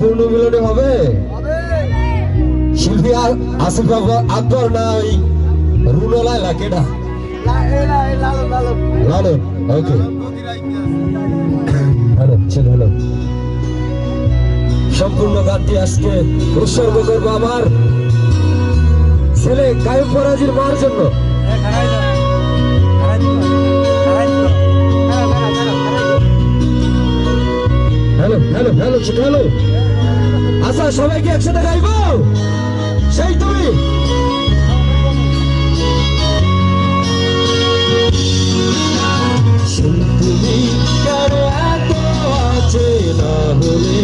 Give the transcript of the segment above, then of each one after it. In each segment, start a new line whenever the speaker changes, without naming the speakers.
পূর্ণ মিলনে হবে শিল্পী আসিফ আকবর নাই রুনো লাইলা কেডা লালন ওকে হ্যালো হ্যালো সম্পূর্ণ গানটি আজকে উৎসর্গ করবো আমার ছেলে কায়ুম ফরাজির মার জন্য। হ্যালো হ্যালো হ্যালো হ্যালো আচ্ছা সবাইকে একসাথে গাইবো সেই তুমি তুমি কেন এত আছে না হলে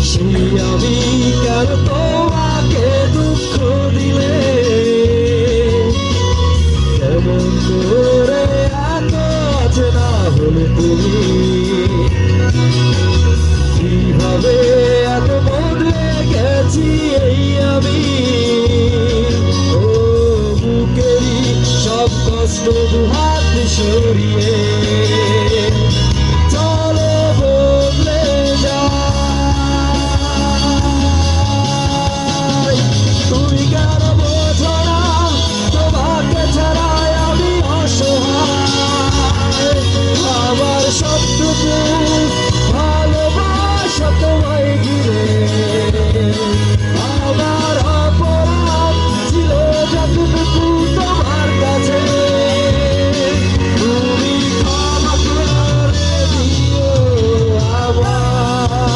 সেই আমি কেন তোমাকে দুঃখ দিলে কেমন করে এত আছে না হলে তুমি কিভাবে এত বদলে গেছি এই আমি ও বুকেরই সব কষ্ট দুহাত সরিয়ে চলো বদলে যাই তুমি কেন বোঝো না তোমাকে ছাড়াই আমি অসহায় আমার সবটুকু ভালোবাসা তোমায় ঘিরে আমার অপরাধ ছিল যতটুকু তোমার কাছে তুমি ক্ষমা করে দিও আমায়।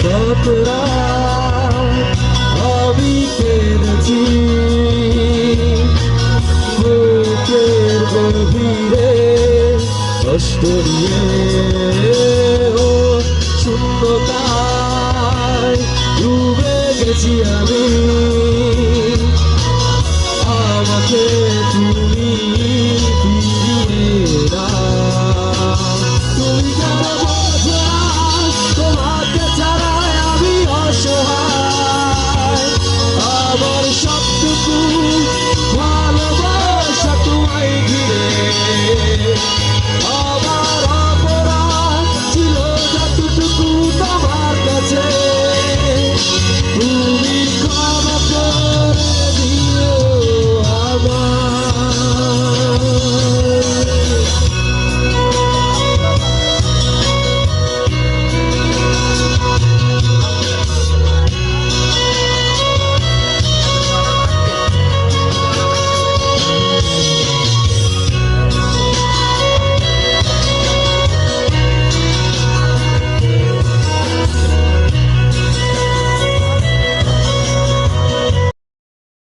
কতরা আমি কেঁদেছি বুকের গভীরে কষ্ট নিয়ে ও শূন্যতায় ডুবে গেছি আমি